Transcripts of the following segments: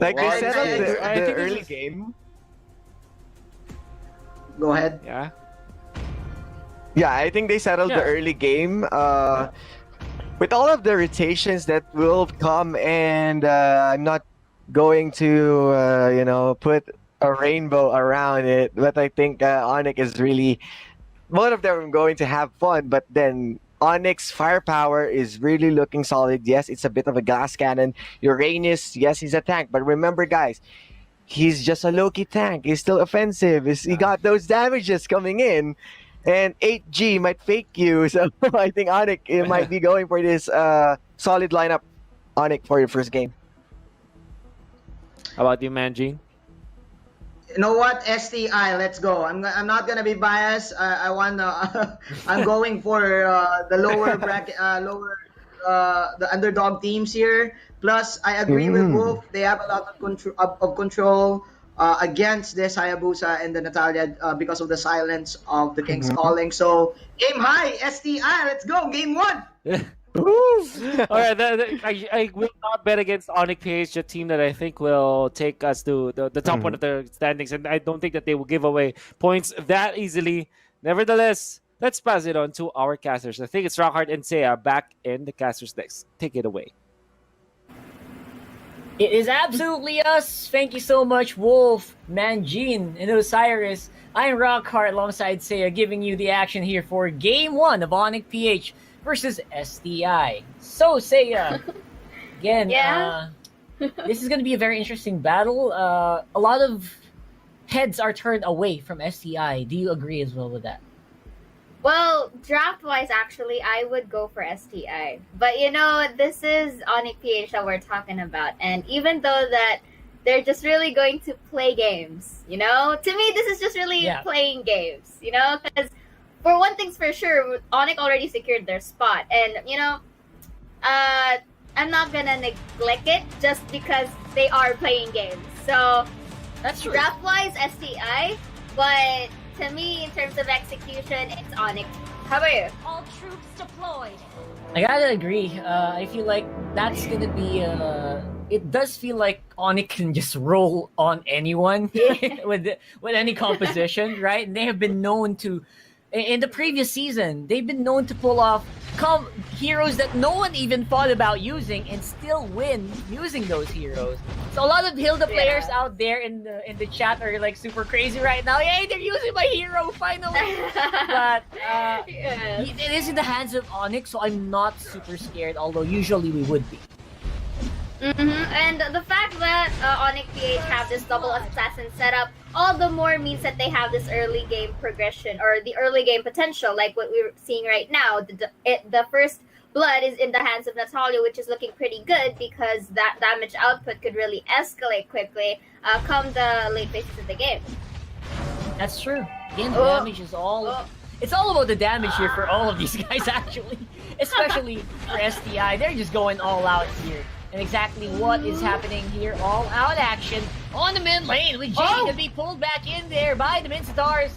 Like they Well, settled I the think this early is- game. Go ahead. Yeah. Yeah, I think they settled the Yeah. early game. With all of the rotations that will come, and I'm not going to put a rainbow around it, but I think Onic is really both of them are going to have fun. But then Onyx firepower is really looking solid. Yes, it's a bit of a glass cannon. Uranus, yes, he's a tank, but remember, guys, he's just a low-key tank. He's still offensive. He Yeah. got those damages coming in. And 8G might fake you. So I think Onic might be going for this solid lineup. Onic for your first game. How about you, Manjin? You know what? STI, let's go. I'm not gonna be biased. I want. I'm going for the lower bracket, the underdog teams here. Plus, I agree with Wolf. They have a lot of control against this Hayabusa and the Natalia because of the silence of the King's Calling. So game high, STI. Let's go. Game 1. All right, I will not bet against Onic PH, a team that I think will take us to the top one of the standings, and I don't think that they will give away points that easily. Nevertheless, let's pass it on to our casters. I think it's Rockhard and Seiya back in the casters next. Take it away. It is absolutely us. Thank you so much, Wolf, Manjin, and Osiris. I'm Rockhart alongside Seiya, giving you the action here for Game 1 of Onic PH versus STI. So, Seiya, again, Yeah. this is going to be a very interesting battle. A lot of heads are turned away from STI. Do you agree as well with that? Well, draft-wise, actually, I would go for STI. But, this is Onic PH that we're talking about. And even though that they're just really going to play games, to me, this is just really playing games, because for one thing's for sure, Onic already secured their spot. And, I'm not going to neglect it just because they are playing games. So, That's true. draft-wise, STI. But to me, in terms of execution, it's Onic. How about you? All troops deployed. I gotta agree. I feel like that's gonna be. It does feel like Onic can just roll on anyone with any composition, right? And they have been known to, in the previous season, they've been known to pull off heroes that no one even thought about using and still win using those heroes. So a lot of Hilda players out there in the chat are like super crazy right now. Yay, they're using my hero finally! But it is in the hands of Onyx, so I'm not super scared. Although usually we would be. And the fact that Onic PH have this double assassin setup, all the more means that they have this early game progression or the early game potential, like what we're seeing right now. The first blood is in the hands of Natalia, which is looking pretty good because that damage output could really escalate quickly come the late phases of the game. That's true. Again, the damage is all. It's all about the damage here for all of these guys, actually. Especially for STI. They're just going all out here. And exactly what is happening here, all out action on the mid lane with Jade to be pulled back in there by the Minstars.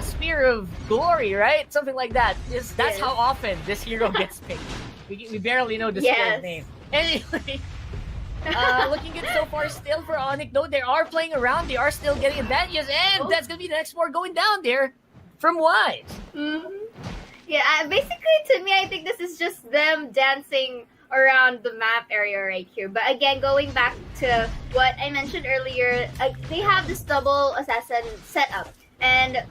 Spear of Glory, right? Something like that. That's how often this hero gets picked. We barely know the skill's name. Anyway, looking good so far still for Onic, though. They are playing around. They are still getting advantages. And that's going to be the next war going down there from Wise. Yeah, basically to me, I think this is just them dancing around the map area right here. But again, going back to what I mentioned earlier, they have this double assassin setup. And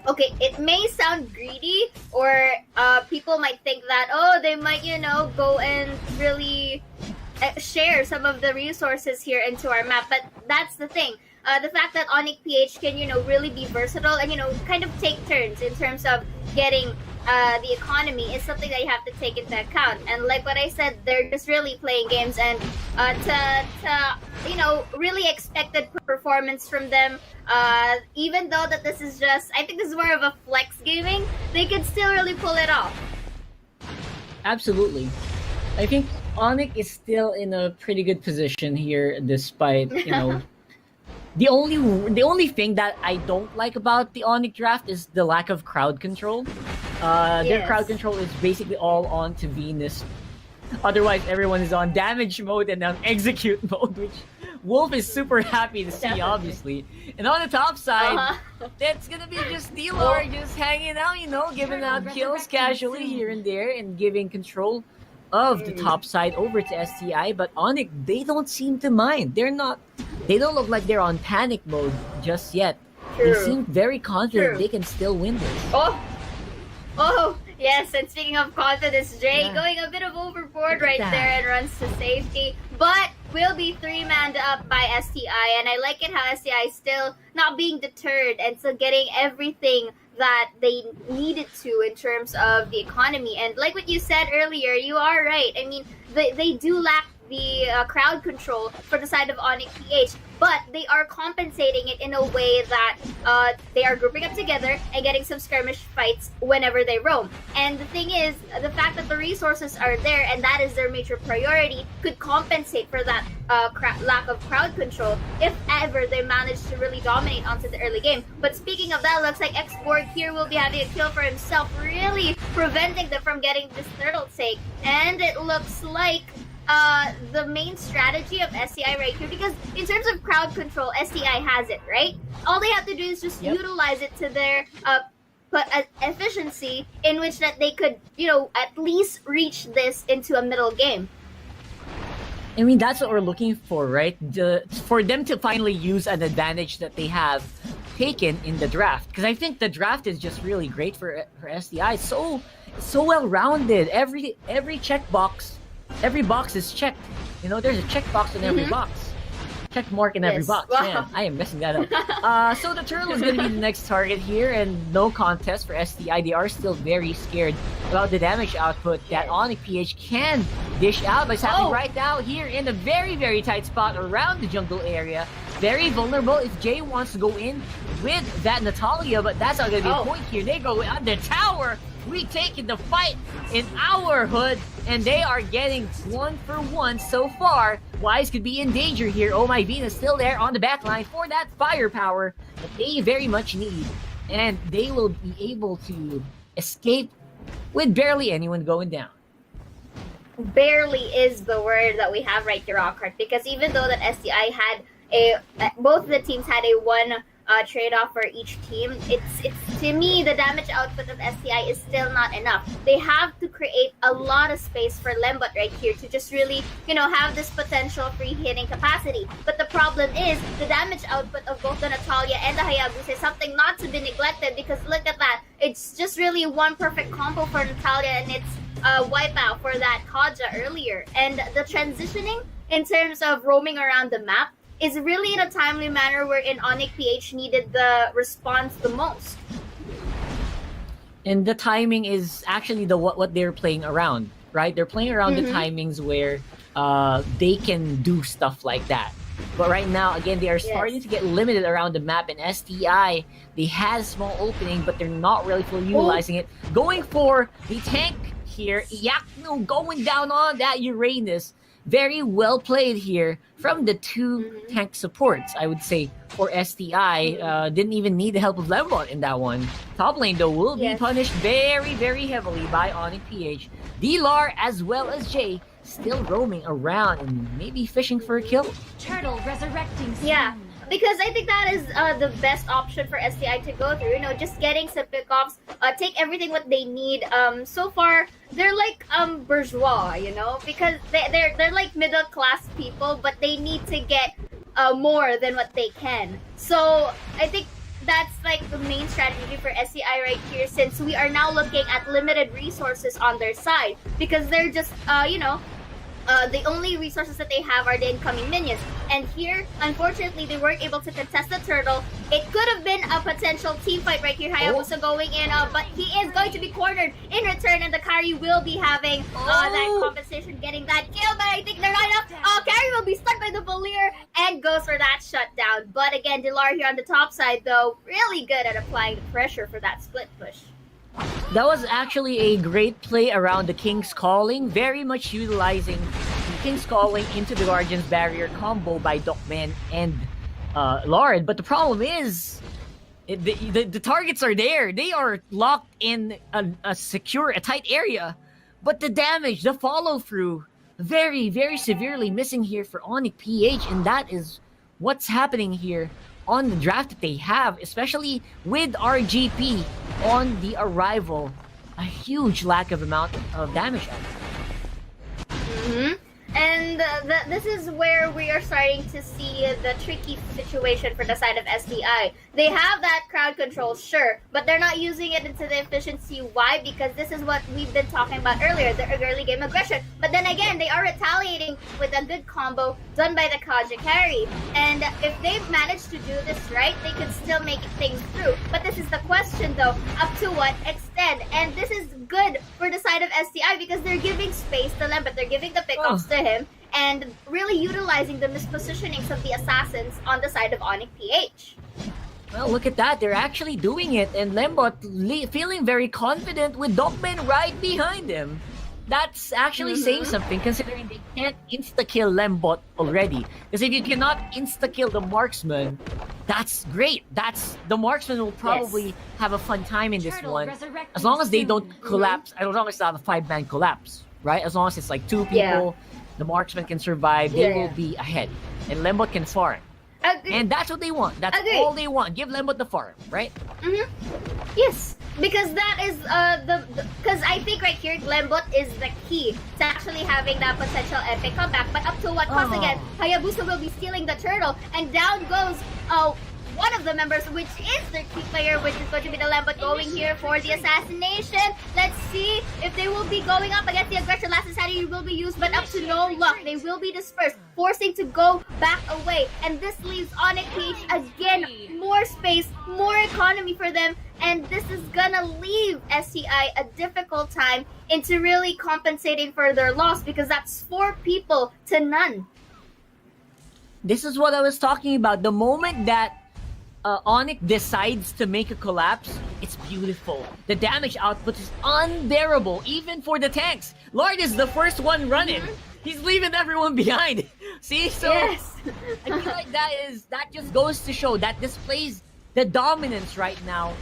okay, it may sound greedy, or people might think that, they might, go and really share some of the resources here into our map. But that's the thing. The fact that Onic PH can, really be versatile and, kind of take turns in terms of getting the economy is something that you have to take into account. And like what I said, they're just really playing games, and to really expected performance from them. Even though that this is just, I think this is more of a flex gaming, they could still really pull it off. Absolutely. I think Onic is still in a pretty good position here, despite, The only thing that I don't like about the Onic draft is the lack of crowd control. Their crowd control is basically all on to Venus. Otherwise, everyone is on damage mode and on execute mode, Wolf is super happy to see, Definitely. obviously. And on the top side, Uh-huh. that's gonna be just D-Lore just hanging out, giving out kills casually here and there and giving control of the top side over to STI. But Onic, they don't seem to mind. They don't look like they're on panic mode just yet. They True. seem very confident True. they can still win this. Oh, yes, and speaking of confidence, Jay Yeah. going a bit of overboard right that. there and runs to safety, but will be 3-manned up by STI, and I like it how STI is still not being deterred and still getting everything that they needed to in terms of the economy. And like what you said earlier, you are right. I mean, they do lack the crowd control for the side of Onic PH, but they are compensating it in a way that they are grouping up together and getting some skirmish fights whenever they roam. And the thing is, the fact that the resources are there and that is their major priority could compensate for that lack of crowd control if ever they manage to really dominate onto the early game. But speaking of that, looks like X-Borg here will be having a kill for himself, really preventing them from getting this turtle take. And it looks like the main strategy of STI right here, because in terms of crowd control, STI has it, right? All they have to do is just utilize it to their efficiency, in which that they could, at least reach this into a middle game. I mean, that's what we're looking for, right? For them to finally use an advantage that they have taken in the draft. Because I think the draft is just really great for STI. So well-rounded. Every checkbox, every box is checked. There's a checkbox in every box. Check mark in every Yes. box. Wow. Man, I am messing that up. So the turtle is going to be the next target here, and no contest for STI. They are still very scared about the damage output that Onic PH can dish out. But it's happening right now here in a very, very tight spot around the jungle area. Very vulnerable if Jay wants to go in with that Natalia, but that's not going to be a point here. They go on the tower. We taking the fight in our hood, and they are getting 1-for-1 so far. Wise could be in danger here. Oh my Venus still there on the back line for that firepower that they very much need. And they will be able to escape with barely anyone going down. Barely is the word that we have right here, Rockhart, because even though that STI had both of the teams had a one trade-off for each team, it's to me, the damage output of STI is still not enough. They have to create a lot of space for Lembot right here to just really, have this potential free hitting capacity. But the problem is the damage output of both the Natalia and the Hayabusa is something not to be neglected, because look at that. It's just really one perfect combo for Natalia, and it's wipeout for that Kaja earlier. And the transitioning in terms of roaming around the map is really in a timely manner wherein Onic PH needed the response the most. And the timing is actually what they're playing around, right? They're playing around the timings where they can do stuff like that. But right now, again, they are starting to get limited around the map. And STI, they had a small opening, but they're not really fully utilizing it. Going for the tank here. Yakno going down on that Uranus. Very well played here from the two tank supports, I would say, for STI. Didn't even need the help of Lembot in that one. Top lane, though, will be punished very, very heavily by Onic PH. D-Lar, as well as Jay, still roaming around and maybe fishing for a kill. Turtle resurrecting soon. Yeah, because I think that is the best option for STI to go through. Just getting some pickoffs, take everything what they need. So far, they're like bourgeois, because they're like middle class people, but they need to get more than what they can. So I think that's like the main strategy for SCI right here, since we are now looking at limited resources on their side, because they're just the only resources that they have are the incoming minions. And here, unfortunately, they weren't able to contest the turtle. It could have been a potential team fight right here. Hayabusa going in, but he is going to be cornered in return, and the Kari will be having that compensation, getting that kill. But I think they're not enough. Kari will be stuck by the Valier and goes for that shutdown. But again, Dilar here on the top side, though, really good at applying the pressure for that split push. That was actually a great play around the King's Calling, very much utilizing the King's Calling into the Guardian's Barrier combo by Dogman and Lord. But the problem is, the targets are there. They are locked in a tight area. But the damage, the follow-through very, very severely missing here for Onic PH, and that is what's happening here on the draft that they have, especially with RGP on the arrival. A huge lack of amount of damage. Hmm. And this is where we are starting to see the tricky situation for the side of SDI. They have that crowd control, sure, but they're not using it into the efficiency. Why? Because this is what we've been talking about earlier, the early game aggression. But then again, they are retaliating with a good combo done by the Kaja carry. And if they've managed to do this right, they could still make things through. But this is the question though, up to what extent? And this is good for the side of SDI because they're giving space to Lem, but they're giving the pickoffs to him and really utilizing the mispositionings of the assassins on the side of Onic PH. Well, look at that. They're actually doing it, and Lembot feeling very confident with Dogman right behind him. That's actually saying something, considering they can't insta-kill Lembot already. Because if you cannot insta-kill the marksman, that's great. The marksman will probably have a fun time in this Turtle one. resurrecting As long as they soon. don't collapse, as long as it's not a 5-man collapse, right? As long as it's like 2 people, the marksman can survive, they will be ahead. And Lembot can farm. Agree. And that's what they want. That's all they want. Give Lembot the farm, right? Yes, because that is because I think right here Lembot is the key to actually having that potential epic comeback. But up to what cost again? Hayabusa will be stealing the turtle, and down goes one of the members, which is their key player, which is going to be the Lembot going here for the assassination. Let's see if they will be going up against the aggression. Last insanity will be used, but up to no luck. They will be dispersed, forcing to go back away. And this leaves Onic PH again more space, more economy for them. And this is gonna leave STI a difficult time into really compensating for their loss because that's 4 people to none. This is what I was talking about. The moment that Onic decides to make a collapse, it's beautiful. The damage output is unbearable, even for the tanks. Lord is the first one running. He's leaving everyone behind. See, so I feel like that just goes to show that displays the dominance right now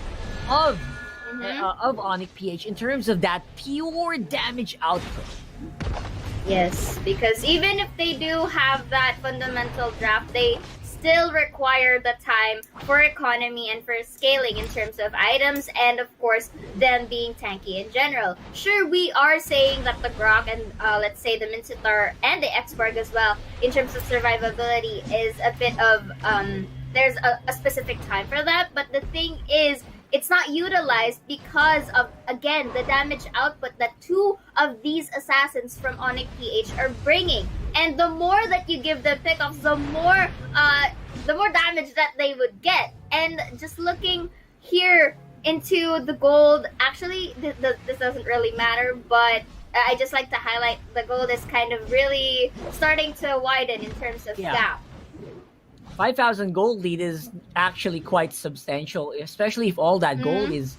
of Onic PH in terms of that pure damage output. Yes, because even if they do have that fundamental draft, they still require the time for economy and for scaling in terms of items and of course them being tanky in general. Sure, we are saying that the Grok and let's say the Mincetar and the Xborg as well in terms of survivability is a bit of there's a specific time for that, but the thing is it's not utilized because of, again, the damage output that 2 of these assassins from Onic PH are bringing. And the more that you give them pickoffs, the more damage that they would get. And just looking here into the gold, actually, this doesn't really matter, but I just like to highlight the gold is kind of really starting to widen in terms of gap. 5,000 gold lead is actually quite substantial, especially if all that gold is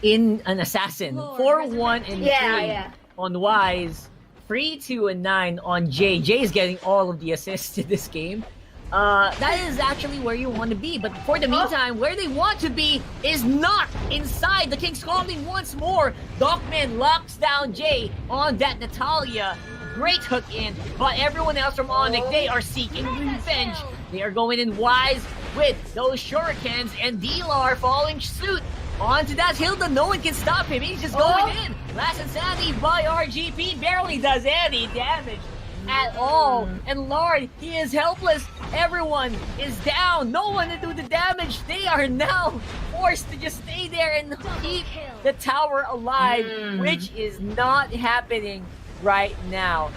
in an assassin. 4-1 and 3 on Wise, 3-2 and 9 on Jay. Jay is getting all of the assists in this game. That is actually where you want to be, but for the meantime, where they want to be is not inside the King's Calling once more. Dogman locks down Jay on that Natalia. Great hook in, but everyone else from Onic, they are seeking revenge. They are going in Wise with those shurikens, and Delar following suit onto that Hilda. No one can stop him. He's just going in. Last Insanity by RGP barely does any damage at all. And Lord, he is helpless. Everyone is down. No one to do the damage. They are now forced to just stay there and keep the tower alive, which is not happening right now.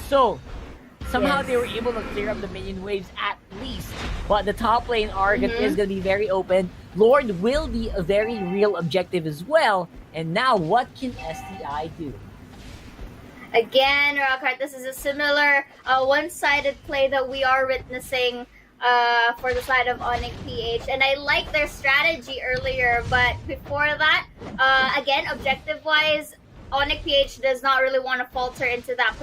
So somehow they were able to clear up the minion waves at least, but the top lane Argot is going to be very open. Lord will be a very real objective as well. And now what can STI do? Again, Rockhart, this is a similar one-sided play that we are witnessing for the side of Onic PH, and I like their strategy earlier, but before that, again, objective-wise, Onic PH does not really want to falter into that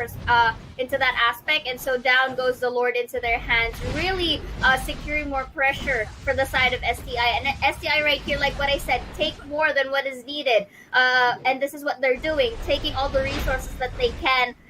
aspect, and so down goes the Lord into their hands, really securing more pressure for the side of STI. And STI right here, like what I said, take more than what is needed, and this is what they're doing, taking all the resources that they can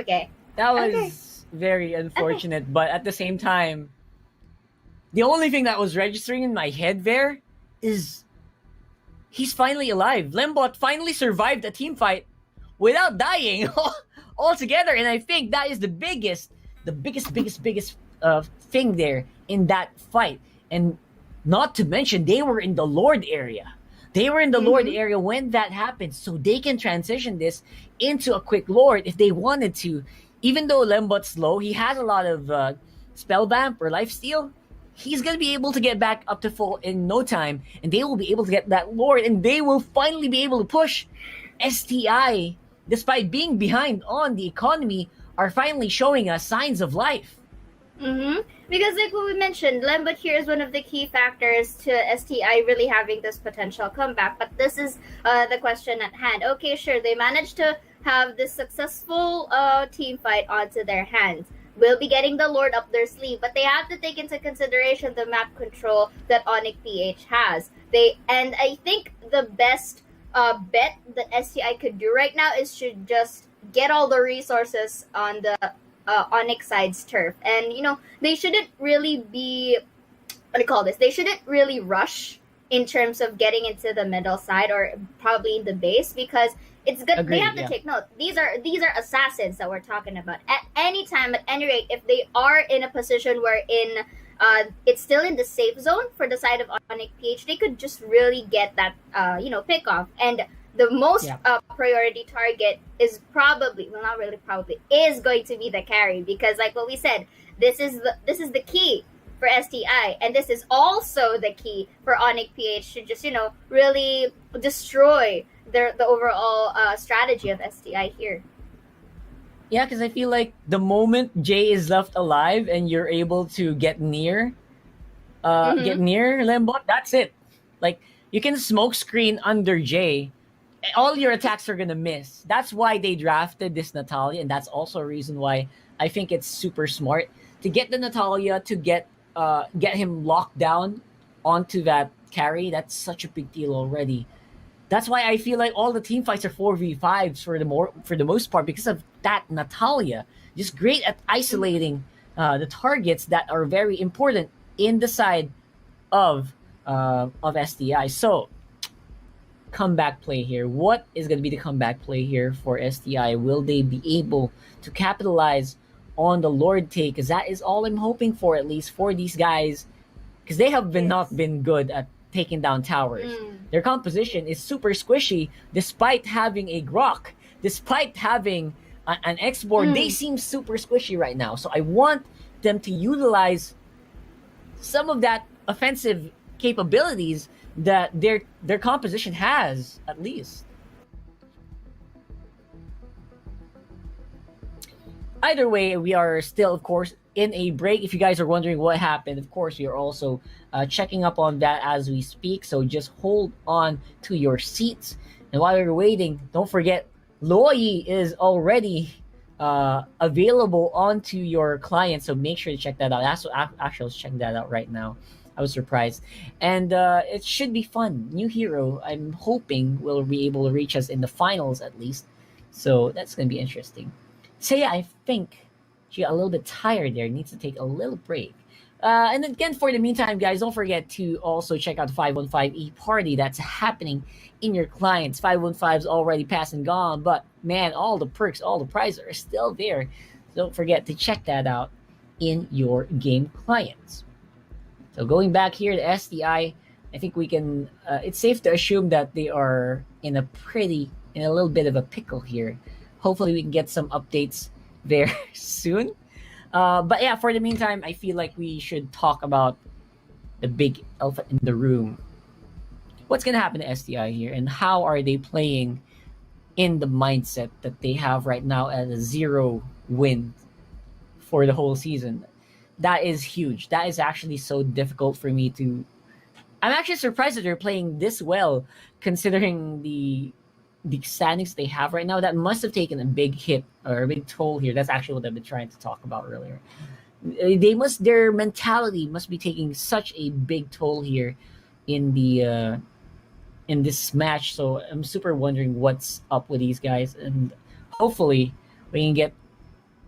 Okay. That was Okay. very unfortunate, but at the same time, the only thing that was registering in my head there is he's finally alive. Lembot finally survived a team fight without dying altogether, and I think that is the biggest thing there in that fight. And not to mention, they were in the Lord area. They were in the Lord area when that happened, so they can transition this into a quick Lord if they wanted to. Even though Lembot's low, he has a lot of spell vamp or life steal. He's gonna be able to get back up to full in no time, and they will be able to get that Lord, and they will finally be able to push. STI, despite being behind on the economy, are finally showing us signs of life. Because like what we mentioned, Lembut here is one of the key factors to STI really having this potential comeback. But this is the question at hand. Okay, sure, they managed to have this successful team fight onto their hands. Will be getting the Lord up their sleeve, but they have to take into consideration the map control that Onic has. And I think the best bet that STI could do right now is to just get all the resources on the Onic side's turf, and they shouldn't really be what do you call this? They shouldn't really rush in terms of getting into the middle side or probably in the base, because it's good. Agreed, They have to take note. These are assassins that we're talking about. At any time, at any rate, if they are in a position where it's still in the safe zone for the side of Onic PH, they could just really get that pick off. And the most priority target is probably, well, not really probably, is going to be the carry, because like what we said, this is the key for STI, and this is also the key for Onic PH to just really destroy the overall strategy of STI here. Yeah, because I feel like the moment Jay is left alive and you're able to get near Lembot, that's it. Like, you can smoke screen under Jay, all your attacks are gonna miss. That's why they drafted this Natalia, and that's also a reason why I think it's super smart to get the Natalia to get him locked down onto that carry. That's such a big deal already. That's why I feel like all the team fights are 4v5s for the most part, because of that Natalia. Just great at isolating the targets that are very important in the side of STI. So, comeback play here. What is going to be the comeback play here for STI? Will they be able to capitalize on the Lord take? Because that is all I'm hoping for, at least for these guys, because they have not been good at taking down towers. Their composition is super squishy despite having a Grok, despite having an X-board. They seem super squishy right now. So I want them to utilize some of that offensive capabilities that their composition has, at least. Either way, we are still, of course, in a break. If you guys are wondering what happened, of course, we are also checking up on that as we speak. So just hold on to your seats. And while you're waiting, don't forget, Loi is already available onto your client. So make sure to check that out. Actually, I was checking that out right now. I was surprised. And it should be fun. New hero, I'm hoping, will be able to reach us in the finals at least. So that's going to be interesting. Saya, I think she got a little bit tired there. Needs to take a little break. And again, for the meantime, guys, don't forget to also check out the 515E party that's happening in your clients. 515's already past and gone, but man, all the perks, all the prizes are still there. Don't forget to check that out in your game clients. So going back here to STI, I think we can. It's safe to assume that they are in a little bit of a pickle here. Hopefully, we can get some updates there soon. But yeah, for the meantime, I feel like we should talk about the big elephant in the room. What's going to happen to STI here, and how are they playing in the mindset that they have right now at a 0 win for the whole season? That is huge. That is actually so difficult for me to... I'm actually surprised that they're playing this well, considering the standings they have right now. That must have taken a big hit or a big toll here. That's actually what I've been trying to talk about earlier. Their mentality must be taking such a big toll here in this match. So I'm super wondering what's up with these guys, and hopefully we can get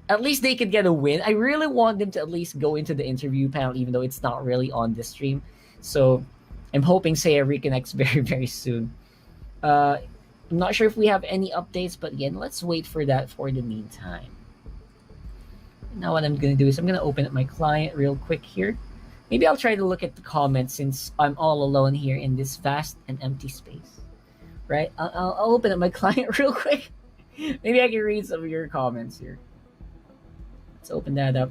at least they could get a win. I really want them to at least go into the interview panel, even though it's not really on this stream. So I'm hoping Seiya reconnects very, very soon. I'm not sure if we have any updates, but again, let's wait for that for the meantime. Now what I'm going to do is I'm going to open up my client real quick here. Maybe I'll try to look at the comments since I'm all alone here in this vast and empty space. Right? I'll open up my client real quick. Maybe I can read some of your comments here. Let's open that up.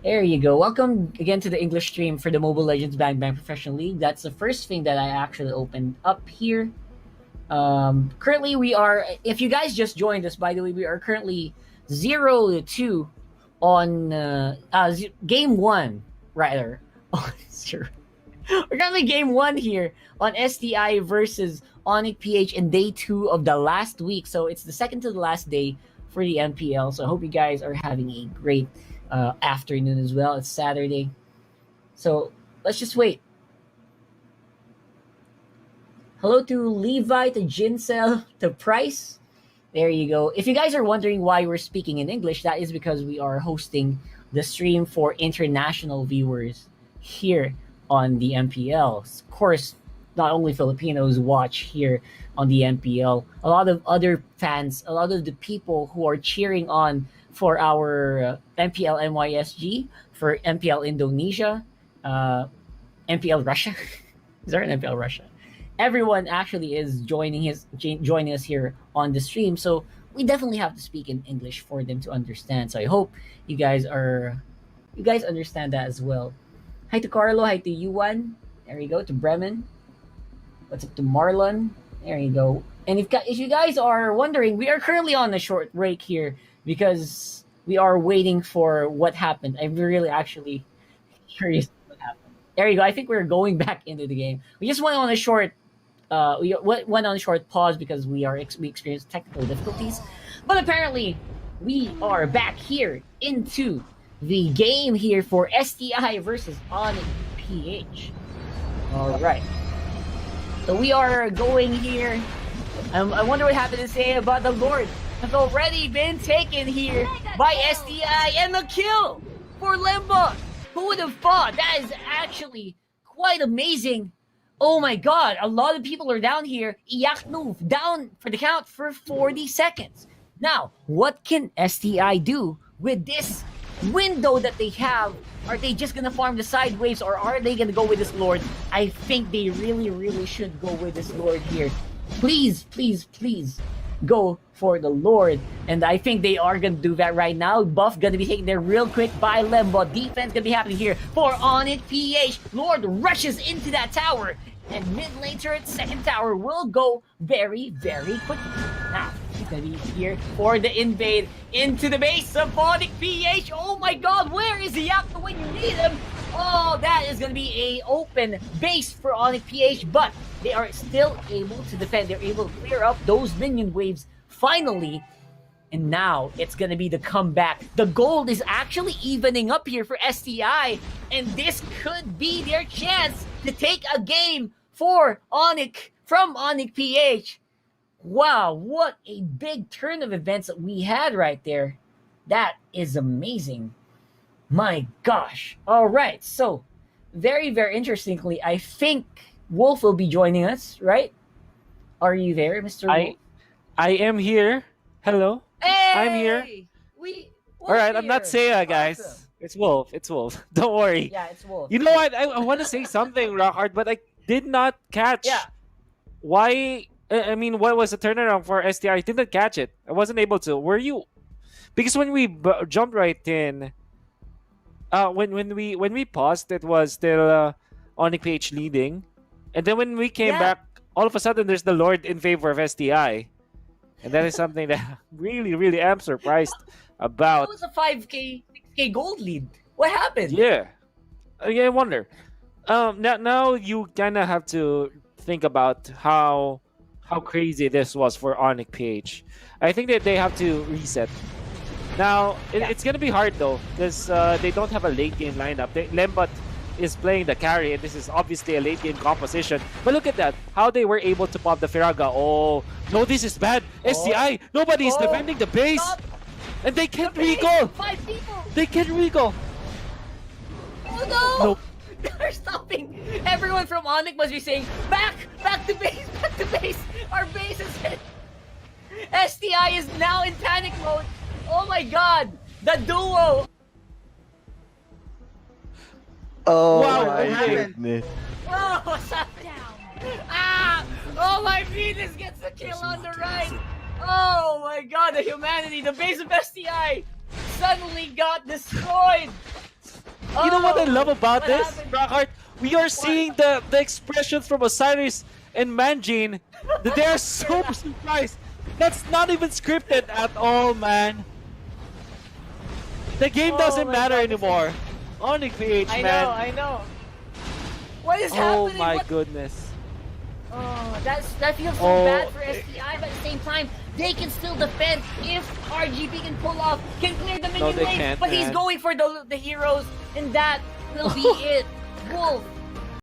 There you go. Welcome again to the English stream for the Mobile Legends Bang Bang Professional League. That's the first thing that I actually opened up here. Currently we are, if you guys just joined us, by the way, we are currently 0-2 on game 1, rather. Oh, sure. We're currently game 1 here on STI versus Onic PH in day 2 of the last week. So it's the second to the last day for the MPL. So I hope you guys are having a great afternoon as well. It's Saturday. So let's just wait. Hello to Levi, to Jincel, to Price. There you go. If you guys are wondering why we're speaking in English, that is because we are hosting the stream for international viewers here on the MPL. Of course, not only Filipinos watch here on the MPL. A lot of other fans, a lot of the people who are cheering on for our MPL NYSG, for MPL Indonesia, MPL Russia. Is there an MPL Russia? Everyone actually is joining us here on the stream, so we definitely have to speak in English for them to understand. So I hope you guys understand that as well. Hi to Carlo, hi to Yuan. There you go, to Bremen. What's up to Marlon? There you go. And if you guys are wondering, we are currently on a short break here because we are waiting for what happened. I'm really actually curious what happened. There you go. I think we're going back into the game. We just went on a short pause because we experienced technical difficulties. But apparently, we are back here into the game here for STI versus Onic PH. All right. So we are going here. I wonder what happened to say about the Lord. Has already been taken here by STI, and the kill for Lemba. Who would have thought? That is actually quite amazing. Oh my god, a lot of people are down here. Iyaknuf down for the count for 40 seconds. Now, what can STI do with this window that they have? Are they just gonna farm the side waves, or are they gonna go with this Lord? I think they really, really should go with this Lord here. Please, please, please go for the Lord. And I think they are gonna do that right now. Buff gonna be taken there real quick by Lembo. Defense gonna be happening here for Onic PH. Lord rushes into that tower, and mid lane turret, second tower will go very, very quickly. Now, he's gonna be here for the invade into the base of Onic PH. Oh my god, where is the Yakta when you need him? Oh, that is gonna be a open base for Onic PH, but they are still able to defend. They're able to clear up those minion waves finally. And now it's going to be the comeback. The gold is actually evening up here for STI. And this could be their chance to take a game for Onic from Onic PH. Wow, what a big turn of events that we had right there. That is amazing. My gosh. All right, so very, very interestingly, I think Wolf will be joining us, right? Are you there, Mr. Wolf? I am here. Hello. Hey! I'm here. All right, I'm not Seiya, guys. Awesome. It's Wolf. It's Wolf. Don't worry. Yeah, it's Wolf. You know what? I want to say something, Rockhard, but I did not catch. Yeah. Why? I mean, what was the turnaround for STR? I didn't catch it. I wasn't able to. Were you? Because when we jumped right in, when we paused, it was still Onic PH leading, and then when we came back, all of a sudden there's the Lord in favor of STI, and that is something that really, really am surprised about. It was a 5K, 6K gold lead. What happened? Yeah, I wonder. Now you kind of have to think about how crazy this was for Onic PH. I think that they have to reset. Now, it's going to be hard though, because they don't have a late game lineup. Lembot is playing the carry, and this is obviously a late game composition. But look at that, how they were able to pop the Firaga. Oh, no, this is bad. STI, nobody is defending the base. Stop. And they can't The base, recall. 5 people. They can't recall. Oh no! Nope. They're stopping. Everyone from Onic must be saying, back to base, back to base. Our base is hit. STI is now in panic mode. Oh my god, the duo. Oh Wow, my okay. goodness. Oh, what's happening? Ah! Oh my Venus gets the kill on the right. Oh my god, the humanity, the base of STI suddenly got destroyed. You know what I Oh, love about what this, happened? Brackhart? We are seeing the expressions from Osiris and Manjin that they are so surprised. That's not even scripted at all, man. The game Oh doesn't my matter God, anymore. Onic PH, I man. know, I know. What is Oh happening? my What- goodness. Oh, that feels so Oh, bad for STI, but at the same time, they can still defend if RGB can pull off, can clear the minion they wave, can't, but he's man. going for the heroes, and that will be it. Wolf